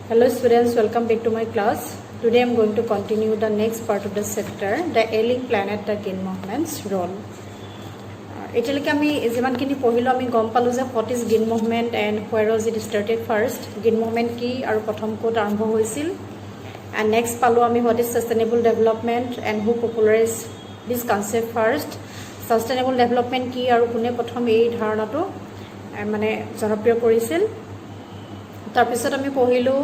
Hello students, welcome back to my class. Today I am going to continue the next part of the chapter, the ailing planet, the gain movement's role. এতিয়ালৈকে আমি যিমানখিনি পঢ়িলোঁ আমি গম পালোঁ যে what is gain movement and where was it started first, gain movement কি আৰু প্ৰথম ক'ত আৰম্ভ হৈছিল, and next পালোঁ আমি what is sustainable development and who popularized this concept first, sustainable development কি আৰু কোনে প্ৰথম এই ধাৰণাটো মানে জনপ্ৰিয় কৰিছিল। তাৰপিছত আমি পঢ়িলোঁ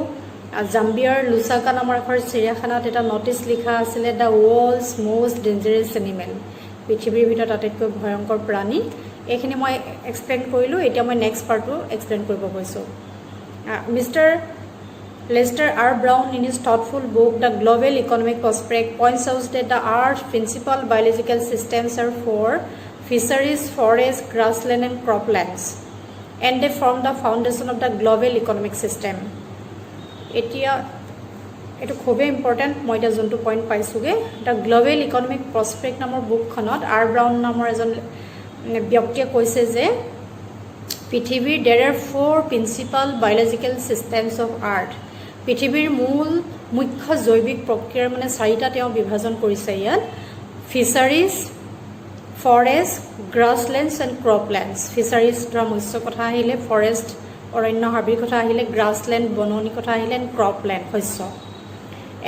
জাম্বিয়াৰ লুচাকা নামৰ এখন চিৰিয়াখানাত এটা নটিচ লিখা আছিলে the world's most dangerous animal, পৃথিৱীৰ ভিতৰত আটাইতকৈ ভয়ংকৰ প্ৰাণী। এইখিনি মই এক্সপ্লেইন কৰিলোঁ, এতিয়া মই নেক্সট পাৰ্টটো এক্সপ্লেইন কৰিব গৈছোঁ। Mister Lester R Brown in his thoughtful book the global economic prospect points out that the earth principal biological systems are four fisheries, forest, grassland and croplands and they form the foundation of the global economic system. এতিয়া এটো খুবই important, মই এটা যোনটো point পাইছোঁগৈ the global economic prospect নামৰ বুকখনত R brown নামৰ এজন ব্যক্তিয়ে কৈছে যে পৃথিৱীৰ দেৰ R 4 principal biological systems of আৰ্থ, পৃথিৱীৰ মুখ্য জৈৱিক প্ৰক্ৰিয়াৰ মানে 4টা তেওঁ বিভাজন কৰিছে ইয়াত, fisheries, forest, grasslands and ক্ৰপলেণ্ডছ। Fisheries ধৰা মৎস্য কথা আহিলে, ফৰেষ্ট অৰণ্য হাবিৰ কথা আহিলে, গ্ৰাছলেণ্ড বননি কথা আহিলে, এণ্ড ক্ৰপলেণ্ড শস্য।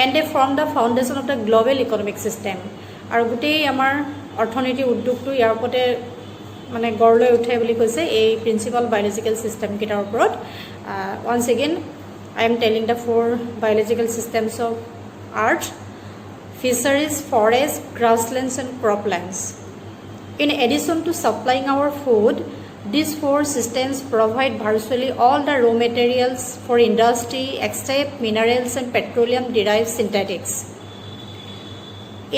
And De form the foundation of the global economic system. আৰু গোটেই আমাৰ অৰ্থনীতি উদ্যোগটো ইয়াৰ ওপৰতে মানে গঢ় লৈ উঠে বুলি কৈছে এই প্ৰিন্সিপাল বায়'লজিকেল চিষ্টেমকেইটাৰ ওপৰত। Once again I am telling the 4 biological systems of earth, fisheries, forest, grasslands and croplands. In addition to supplying our food, these 4 systems provide virtually all the raw materials for industry except minerals and petroleum-derived synthetics.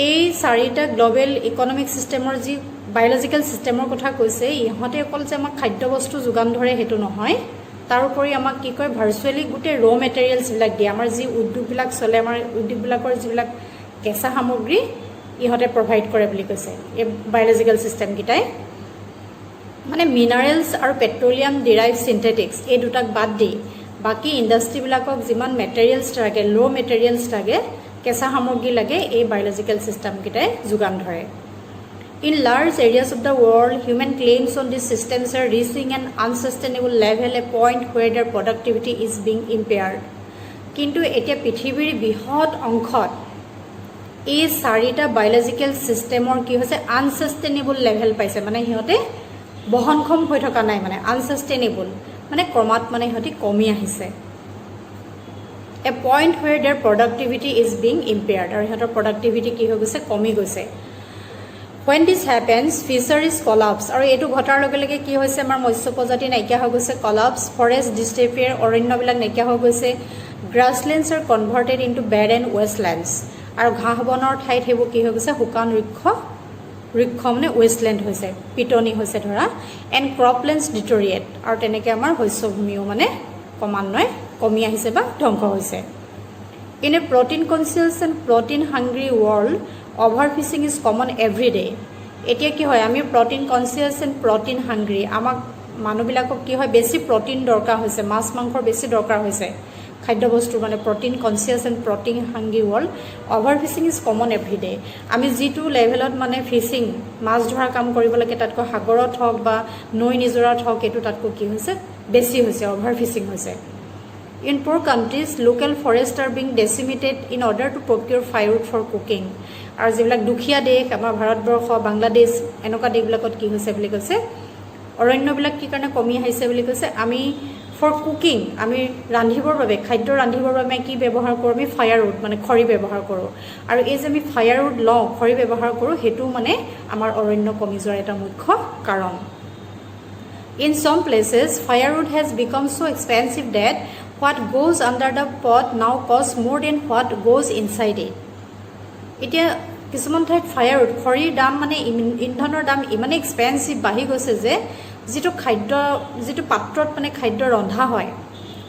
এই 4টা global economic চিষ্টেমৰ যি biological চিষ্টেমৰ কথা কৈছে, ইহঁতে অকল যে আমাক খাদ্যবস্তু যোগান ধৰে সেইটো নহয়, তাৰোপৰি আমাক কি কয় ভাৰ্চুৱেলি গোটেই ৰ' মেটেৰিয়েলছবিলাক দিয়ে। আমাৰ যি উদ্যোগবিলাক চলে, আমাৰ উদ্যোগবিলাকৰ যিবিলাক কেঁচা সামগ্ৰী ইহঁতে প্ৰভাইড কৰে বুলি কৈছে এই বায়'লজিকেল চিষ্টেমকেইটাই। মানে মিনাৰেলছ আৰু পেট্ৰলিয়াম ডিৰাইভ চিন্থেটিক্স এই দুটাক বাদ দি বাকী ইণ্ডাষ্ট্ৰীবিলাকক যিমান মেটেৰিয়েলছ লাগে, ৰ' মেটেৰিয়েলছ লাগে, কেঁচা সামগ্ৰী লাগে, এই বায়'লজিকেল চিষ্টেমকেইটাই যোগান ধৰে। In large areas of the world human claims on this systems are reaching an unsustainable level a point where their productivity is being impaired. কিন্তু এতিয়া পৃথিৱীৰ বৃহৎ অংশত এই 4টা বায়'লজিকেল চিষ্টেমৰ কি হৈছে আনচাষ্টেইনেবল লেভেল পাইছে, মানে সিহঁতে বহনক্ষম হৈ থকা নাই, মানে আনচাষ্টেইনেবল মানে ক্ৰমাৎ মানে সিহঁতি কমি আহিছে। A point where their productivity is being impaired, আৰু সিহঁতৰ প্ৰডাক্টিভিটি কি হৈ গৈছে কমি গৈছে। when this happens fisheries collapse, আৰু এইটো ঘটাৰ লগে লগে কি হৈছে আমাৰ মৎস্য প্ৰজাতি নাইকিয়া হৈ গৈছে, কলাপছ, ফৰেষ্ট ডিষ্টেপিয়াৰ, অৰণ্যবিলাক নাইকিয়া হৈ গৈছে, গ্ৰাছলেণ্ডছ আৰ কনভাৰ্টেড ইনটু বেৰেন ৱেষ্টলেণ্ডছ, আৰু ঘাঁহ বনৰ ঠাইত সেইবোৰ কি হৈ গৈছে শুকান ৰুক্ষ মানে ৱেষ্টলেণ্ড হৈছে, পিটনি হৈছে ধৰা, এণ্ড ক্ৰপলেণ্ডছ ডিটৰিয়েট, আৰু তেনেকৈ আমাৰ শস্যভূমিও মানে ক্ৰমান্বয়ে কমি আহিছে বা ধ্বংস হৈছে। In a protein conscious and protein hungry world over fishing is common every day. এতিয়া কি হয় আমি protein conscious and protein hungry, আমাক মানুহবিলাকক কি হয় বেছি প্ৰটিন দৰকাৰ হৈছে, মাছ মাংসৰ বেছি দৰকাৰ হৈছে খাদ্যবস্তু, মানে protein conscious and protein hungry world over fishing is common every day. আমি যিটো লেভেলত মানে ফিচিং মাছ ধৰা কাম কৰিব লাগে তাতকৈ সাগৰত হওক বা নৈ নিজৰাত হওক এইটো তাতকৈ কি হৈছে বেছি হৈছে, অভাৰ ফিচিং হৈছে। In poor countries local forest are being decimated in order to procure firewood for cooking. আৰু যিবিলাক দুখীয়া দেশ আমাৰ ভাৰতবৰ্ষ, বাংলাদেশ এনেকুৱা দেশবিলাকত কি হৈছে বুলি কৈছে অৰণ্যবিলাক কি কাৰণে কমি আহিছে বুলি কৈছে, আমি ফৰ কুকিং আমি ৰান্ধিবৰ বাবে খাদ্য ৰান্ধিবৰ বাবে কি ব্যৱহাৰ কৰোঁ আমি ফায়াৰউড মানে খৰি ব্যৱহাৰ কৰোঁ, আৰু এই যে আমি ফায়াৰউড লওঁ খৰি ব্যৱহাৰ কৰোঁ সেইটো মানে আমাৰ অৰণ্য কমি যোৱাৰ এটা মুখ্য কাৰণ। In some places firewood has become so expensive that what goes under the pot now costs more than what goes inside it. এতিয়া কিছুমান ঠাইত ফায়াৰউড খৰিৰ দাম মানে ইন্ধনৰ দাম ইমানেই এক্সপেঞ্চিভ বাঢ়ি গৈছে যে যিটো পাত্ৰত মানে খাদ্য ৰন্ধা হয়,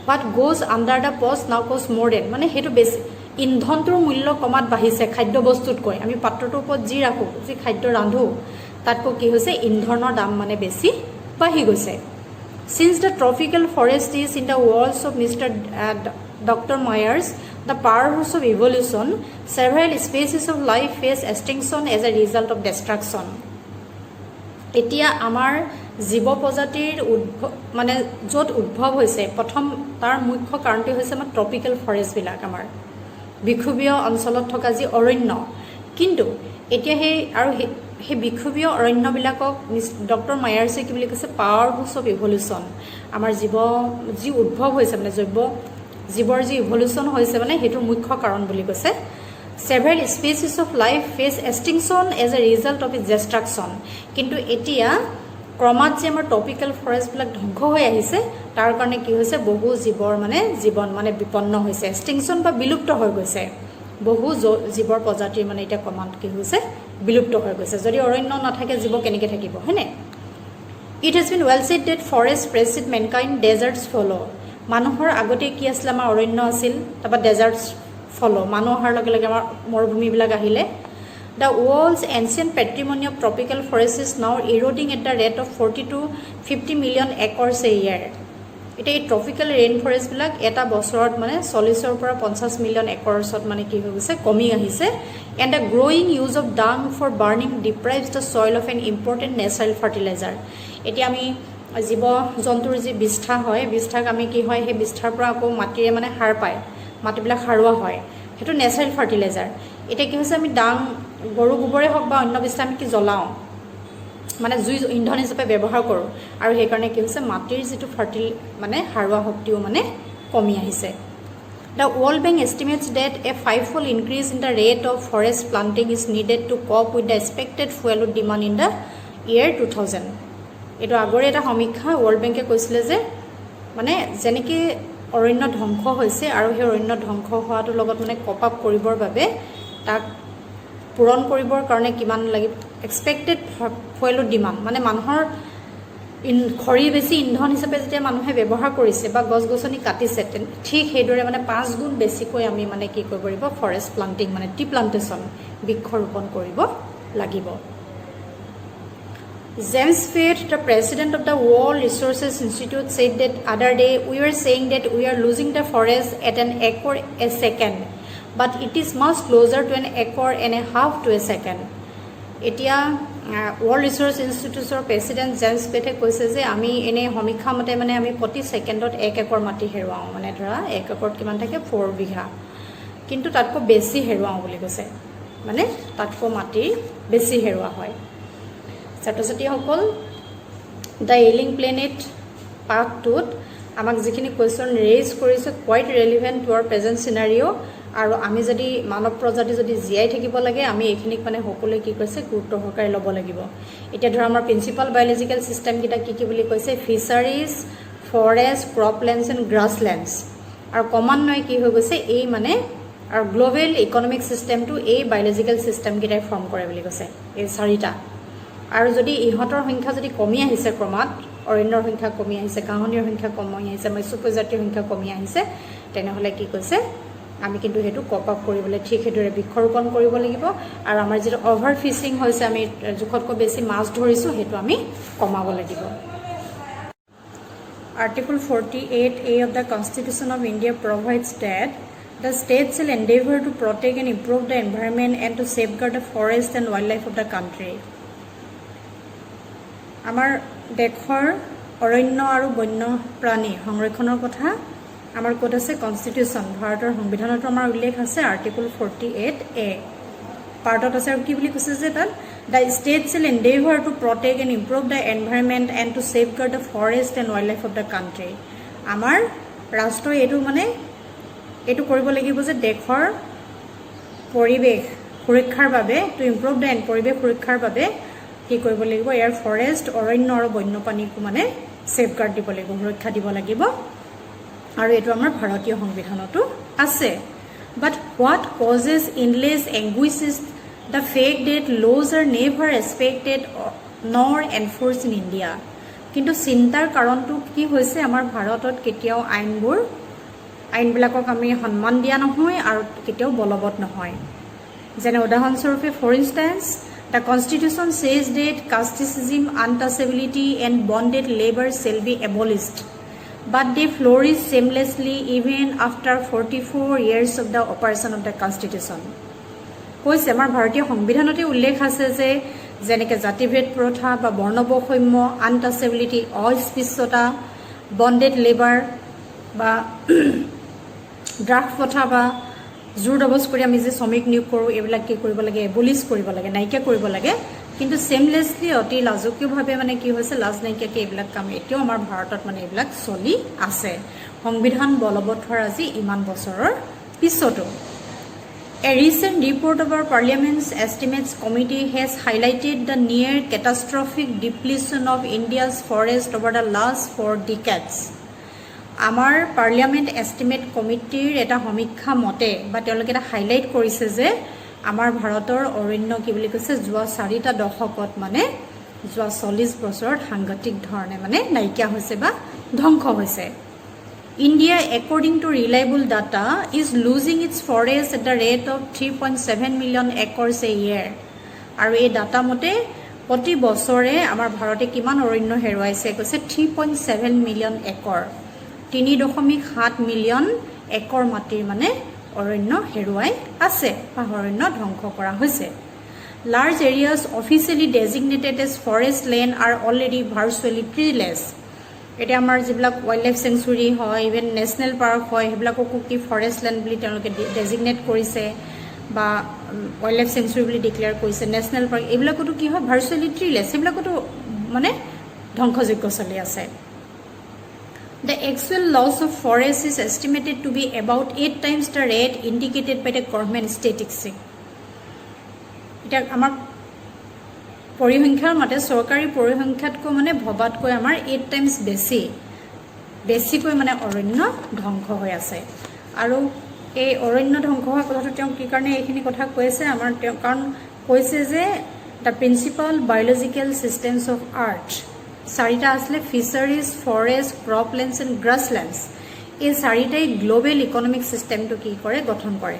what goes under the post নাও কষ্ট মোৰ দেন, মানে সেইটো বেছি ইন্ধনটোৰ মূল্য কমাত বাঢ়িছে খাদ্যবস্তুতকৈ। আমি পাত্ৰটোৰ ওপৰত যি ৰাখোঁ, যি খাদ্য ৰান্ধোঁ তাতকৈ কি হৈছে ইন্ধনৰ দাম মানে বেছি বাঢ়ি গৈছে। Since the tropical forest is in the walls of Mr. Dr. Myers, the powers of evolution, several species of life face extinction as a result of destruction. এতিয়া আমাৰ জীৱ প্ৰজাতিৰ মানে য'ত উদ্ভৱ হৈছে প্ৰথম তাৰ মুখ্য কাৰণটো হৈছে আমাৰ ট্ৰপিকেল ফৰেষ্টবিলাক আমাৰ বিক্ষুবীয় অঞ্চলত থকা যি অৰণ্য কিন্তু এতিয়া সেই বিক্ষুবীয় অৰণ্যবিলাকক ডক্টৰ মায়াৰ্ছে কি বুলি কৈছে পাৱাৰফুলছ অফ ইভলিউশ্যন আমাৰ যি উদ্ভৱ হৈছে মানে জীৱৰ যি ইভলিউশ্যন হৈছে মানে সেইটোৰ মুখ্য কাৰণ বুলি কৈছে several species of life face extinction as a result of its destruction কিন্তু এতিয়া ক্ৰমাৎ যে আমাৰ ট্ৰপিকেল ফৰেষ্টবিলাক ধ্বংস হৈ আহিছে তাৰ কাৰণে কি হৈছে বহু জীৱৰ মানে জীৱন মানে বিপন্ন হৈছে এক্সটিংশ্যন বা বিলুপ্ত হৈ গৈছে বহু জীৱৰ প্ৰজাতিৰ মানে এতিয়া ক্ৰমাৎ কি হৈছে বিলুপ্ত হৈ গৈছে যদি অৰণ্য নাথাকে জীৱ কেনেকৈ থাকিব হয়নে It has been well said that forests precede mankind, deserts follow. মানুহৰ আগতে কি আছিল আমাৰ অৰণ্য আছিল তাৰপৰা ডেজাৰ্টছ ফলো মানুহ অহাৰ লগে লগে আমাৰ মৰুভূমিবিলাক আহিলে The world's ancient patrimony of tropical forests is now eroding at the rate of 40 to 50 million acres a year. এতিয়া এই ট্ৰপিকেল ৰেইন ফৰেষ্টবিলাক এটা বছৰত মানে 40ৰ পৰা 50 মিলিয়ন একৰ্ছত মানে কি হৈ গৈছে কমি আহিছে and the growing use of dung for burning deprives the soil of an important natural fertilizer. এতিয়া আমি জীৱ জন্তুৰ যি বিষ্ঠা হয় বিষ্ঠাক আমি কি হয় সেই বিষ্ঠাৰ পৰা আকৌ মাটিৰে মানে সাৰ পায় মাটিবিলাক সাৰুৱা হয় সেইটো নেচাৰেল ফাৰ্টিলাইজাৰ এতিয়া কি হৈছে আমি ডাং গৰু গোবৰে হওক বা অন্য বিষ্ঠা আমি কি জ্বলাওঁ মানে জুই ইন্ধন হিচাপে ব্যৱহাৰ কৰোঁ আৰু সেইকাৰণে কি হৈছে মাটিৰ যিটো মানে সাৰুৱা শক্তিও মানে কমি আহিছে The World Bank estimates that a fivefold increase in the rate of forest planting is needed to cope with the expected fuel demand in the year 2000. এইটো আগৰে এটা সমীক্ষা ৱৰ্ল্ড বেংকে কৈছিলে যে মানে যেনেকৈ অৰণ্য ধ্বংস হৈছে আৰু সেই অৰণ্য ধ্বংস হোৱাটোৰ লগত মানে কপ আপ কৰিবৰ বাবে তাক পূৰণ কৰিবৰ কাৰণে কিমান লাগিব এক্সপেক্টেড ফুয়েলৰ ডিমাণ্ড মানে মানুহৰ খৰি বেছি ইন্ধন হিচাপে যেতিয়া মানুহে ব্যৱহাৰ কৰিছে বা গছ গছনি কাটিছে ঠিক সেইদৰে মানে 5 গুণ বেছিকৈ আমি মানে কি কৰিব লাগিব ফৰেষ্ট প্লান্টিং মানে টি প্লান্টেশ্যন বৃক্ষৰোপণ কৰিব লাগিব James Fate, the president of the World Resources Institute, said that other day we were saying that we are losing the forest at an acre a second, but it is much closer to an acre and a half to a second. এতিয়া World Resource Instituteৰ president James পেটে কৈছে যে আমি এনে সমীক্ষা মতে মানে আমি প্ৰতি ছেকেণ্ডত 1 একৰ মাটি হেৰুৱাওঁ মানে ধৰা 1 একৰত কিমান থাকে 4 বিঘা কিন্তু তাতকৈ বেছি হেৰুৱাওঁ বুলি কৈছে মানে তাতকৈ মাটি বেছি হেৰুৱা হয় ছাত্ৰ ছাত্ৰীসকল দ্য এলিং প্লেনেট পাৰ্ট 2ত আমাক যিখিনি কুৱেশ্যন ৰেইজ কৰিছে quite relevant to our present scenario' আৰু আমি যদি মানৱ প্ৰজাতি যদি জীয়াই থাকিব লাগে আমি এইখিনিক মানে সকলোৱে কি কৈছে গুৰুত্ব সহকাৰে ল'ব লাগিব এতিয়া ধৰা আমাৰ প্ৰিন্সিপাল বায়'লজিকেল ছিষ্টেমকেইটা কি বুলি কৈছে ফিচাৰিজ ফৰেষ্ট ক্ৰপলেণ্ডছ এণ্ড গ্ৰাছলেণ্ডছ আৰু ক্ৰমান্বয়ে কি হৈ গৈছে এই মানে আৰু গ্ল'বেল ইকনমিক ছিষ্টেমটো এই বায়'লজিকেল ছিষ্টেমকেইটাই ফৰ্ম কৰে বুলি কৈছে এই 4টা আৰু যদি ইহঁতৰ সংখ্যা যদি কমি আহিছে ক্ৰমাৎ অৰণ্যৰ সংখ্যা কমি আহিছে ঘাঁহনিৰ সংখ্যা কমি আহিছে মৎস্য প্ৰজাতিৰ সংখ্যা কমি আহিছে তেনেহ'লে কি কৈছে আমি কিন্তু সেইটো কপ আপ কৰিবলৈ ঠিক সেইদৰে বৃক্ষৰোপণ কৰিব লাগিব আৰু আমাৰ যিটো অভাৰ ফিচিং হৈছে আমি জোখতকৈ বেছি মাছ ধৰিছোঁ সেইটো আমি কমাব লাগিব Article 48A of the Constitution of India provides that the state shall endeavor to protect and improve the environment and to safeguard the forest and wildlife of the country. আমাৰ দেশৰ অৰণ্য আৰু বন্য প্ৰাণী সংৰক্ষণৰ কথা আমাৰ ক'ত আছে কনষ্টিটিউশ্যন ভাৰতৰ সংবিধানতো আমাৰ উল্লেখ আছে আৰ্টিকল 48A পাৰ্টত আছে আৰু কি বুলি কৈছে যে তাত the state shall endeavour to protect and improve the environment and to safeguard the forest and wild life of the country আমাৰ ৰাষ্ট্ৰই এইটো কৰিব লাগিব যে দেশৰ পৰিৱেশ সুৰক্ষাৰ বাবে টু ইম্প্ৰুভ দ্য পৰিৱেশ সুৰক্ষাৰ বাবে কি কৰিব লাগিব ইয়াৰ ফৰেষ্ট অৰণ্য আৰু বন্যপ্ৰাণীকো মানে ছেফগাৰ্ড দিব লাগিব সুৰক্ষা দিব লাগিব আৰু এইটো আমাৰ ভাৰতীয় সংবিধানতো আছে but what causes endless anguish is the fact that laws are never respected nor enforced in India কিন্তু চিন্তাৰ কাৰণটো কি হৈছে আমাৰ ভাৰতত কেতিয়াও আইনবিলাকক আমি সন্মান দিয়া নহয় আৰু কেতিয়াও বলবৎ নহয় যেনে উদাহৰণস্বৰূপে for instance The Constitution says that casteism, untouchability and bonded labor shall be abolished. but they flourish seamlessly even after 44 years of the operation of the constitution. কৈছে আমাৰ ভাৰতীয় সংবিধানতে উল্লেখ আছে যে যেনেকে জাতিভেদ প্ৰথা বা বৰ্ণবৈষম্য, আনটাচেবিলিটি, অস্পৃশ্যতা, বন্ডেড লেবাৰ বা ড্ৰাফট প্ৰথা বা জোৰ দবজ কৰি আমি যে শ্ৰমিক নিয়োগ কৰোঁ এইবিলাক কি কৰিব লাগে, এবলিছ কৰিব লাগে, নাইকিয়া কৰিব লাগে। কিন্তু চেমলেছলি অতি লাজকীয়ভাৱে মানে কি হৈছে, লাজ নাইকিয়াকৈ এইবিলাক কাম এতিয়াও আমাৰ ভাৰতত মানে এইবিলাক চলি আছে সংবিধান বলবৎ হোৱাৰ আজি ইমান বছৰৰ পিছতো। A recent report of our Parliament's Estimates Committee has highlighted the near catastrophic depletion of India's forest over the last 4 decades. আমাৰ পাৰ্লিয়ামেণ্ট এষ্টিমেট কমিটিৰ এটা সমীক্ষা মতে বা তেওঁলোকে এটা হাইলাইট কৰিছে যে আমাৰ ভাৰতৰ অৰণ্য কি বুলি কৈছে যোৱা 4টা দশকত মানে যোৱা 40 বছৰত সাংঘাতিক ধৰণে মানে নাইকিয়া হৈছে বা ধ্বংস হৈছে। India, according to reliable data, is losing its forests at the rate of 3.7 million acres a year. আৰু এই ডাটা মতে প্ৰতি বছৰে আমাৰ ভাৰতে কিমান অৰণ্য হেৰুৱাইছে কৈছে 3.7 মিলিয়ন একৰ, 3.7 মিলিয়ন একৰ মাটিৰ মানে অৰণ্য হেৰুৱাই আছে বা অৰণ্য ধ্বংস কৰা হৈছে। Large areas officially designated as forest land are already virtually treeless. এতিয়া আমাৰ যিবিলাক ৱাইল্ড লাইফ চেঞ্চুৰী হয়, ইভেন নেশ্যনেল পাৰ্ক হয়, সেইবিলাককো কি ফৰেষ্ট লেণ্ড বুলি তেওঁলোকে ডেজিগনেট কৰিছে বা ৱাইল্ড লাইফ চেঞ্চুৰী বুলি ডিক্লেয়াৰ কৰিছে। নেশ্যনেল পাৰ্ক এইবিলাকতো কি হয় ভাৰ্চুৱেলি ট্ৰিলেছ, সেইবিলাকতো মানে ধ্বংসযোগ্য চলি আছে। The actual loss of forest is estimated to be about 8 times the rate indicated by the government statistics. এতিয়া আমাৰ পৰিসংখ্যাৰ মতে চৰকাৰী পৰিসংখ্যাতকৈ মানে ভবাতকৈ আমাৰ 8 টাইমছ বেছিকৈ মানে অৰণ্য ধ্বংস হৈ আছে। আৰু এই অৰণ্য ধ্বংস হোৱা কথাটো তেওঁ কি কাৰণে এইখিনি কথা কৈছে আমাৰ কাৰণ কৈছে যে the principal biological systems of আৰ্থ 4টা আছিলে ফিচাৰিজ, ফৰেষ্ট, ক্ৰপলেণ্ডছ এণ্ড গ্ৰাছলেণ্ডছ। এই 4টাই গ্ল'বেল ইকনমিক চিষ্টেমটো কি কৰে গঠন কৰে।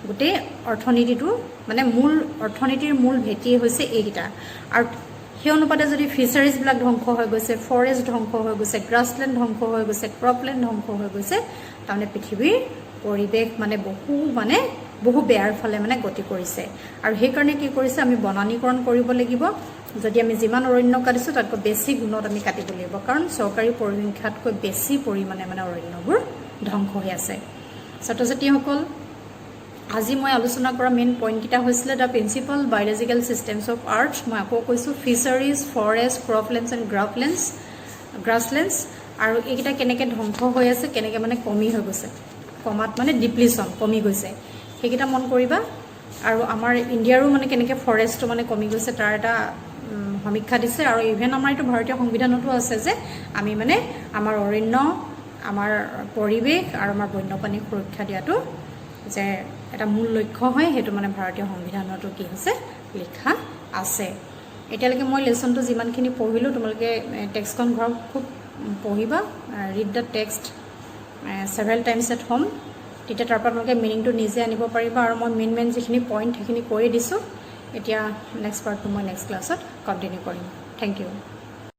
গোটেই অৰ্থনীতিটো মানে অৰ্থনীতিৰ মূল ভেটিয়ে হৈছে এইকেইটা। আৰু সেই অনুপাতে যদি ফিচাৰিজবিলাক ধ্বংস হৈ গৈছে, ফৰেষ্ট ধ্বংস হৈ গৈছে, গ্ৰাছলেণ্ড ধ্বংস হৈ গৈছে, ক্ৰপলেণ্ড ধ্বংস হৈ গৈছে, তাৰমানে পৃথিৱীৰ পৰিৱেশ মানে বহু বেয়াৰ ফালে মানে গতি কৰিছে। আৰু সেইকাৰণে কি কৰিছে আমি বনানীকৰণ কৰিব লাগিব। যদি আমি যিমান অৰণ্য কাটিছোঁ তাতকৈ বেছি গুণত আমি কাটিব লাগিব, কাৰণ চৰকাৰী পৰিসংখ্যাতকৈ বেছি পৰিমাণে মানে অৰণ্যবোৰ ধ্বংস হৈ আছে। ছাত্ৰ ছাত্ৰীসকল, আজি মই আলোচনা কৰা মেইন পইণ্টকেইটা হৈছিলে the principal biological systems of আৰ্থ, মই আকৌ কৈছোঁ ফিচাৰিজ, ফৰেষ্ট, ক্ৰপলেণ্ডছ এণ্ড গ্ৰাছলেণ্ডছ, আৰু এইকেইটা কেনেকৈ ধ্বংস হৈ আছে, কেনেকৈ মানে কমি হৈ গৈছে, কমাত মানে ডিপ্লিশ্যন কমি গৈছে, সেইকেইটা মন কৰিবা। আৰু আমাৰ ইণ্ডিয়াৰো মানে কেনেকৈ ফৰেষ্টটো মানে কমি গৈছে তাৰ এটা সমীক্ষা দিছে। আৰু ইভেন আমাৰ এইটো ভাৰতীয় সংবিধানতো আছে যে আমি মানে আমাৰ অৰণ্য, আমাৰ পৰিৱেশ আৰু আমাৰ বন্যপ্ৰাণীক সুৰক্ষা দিয়াটো যে এটা মূল লক্ষ্য হয়, সেইটো মানে ভাৰতীয় সংবিধানতো কি হৈছে লিখা আছে। এতিয়ালৈকে মই লেচনটো যিমানখিনি পঢ়িলোঁ, তোমালোকে টেক্সটখন ঘৰত খুব পঢ়িবা, read the text several times at home, তেতিয়া তাৰ পৰা তোমালোকে মিনিংটো নিজে আনিব পাৰিবা। আৰু মই মেইন যিখিনি পইণ্ট সেইখিনি কৈ দিছোঁ। এতিয়া নেক্সট পাৰ্টটো মই নেক্সট ক্লাছত কণ্টিনিউ কৰিম। Thank U.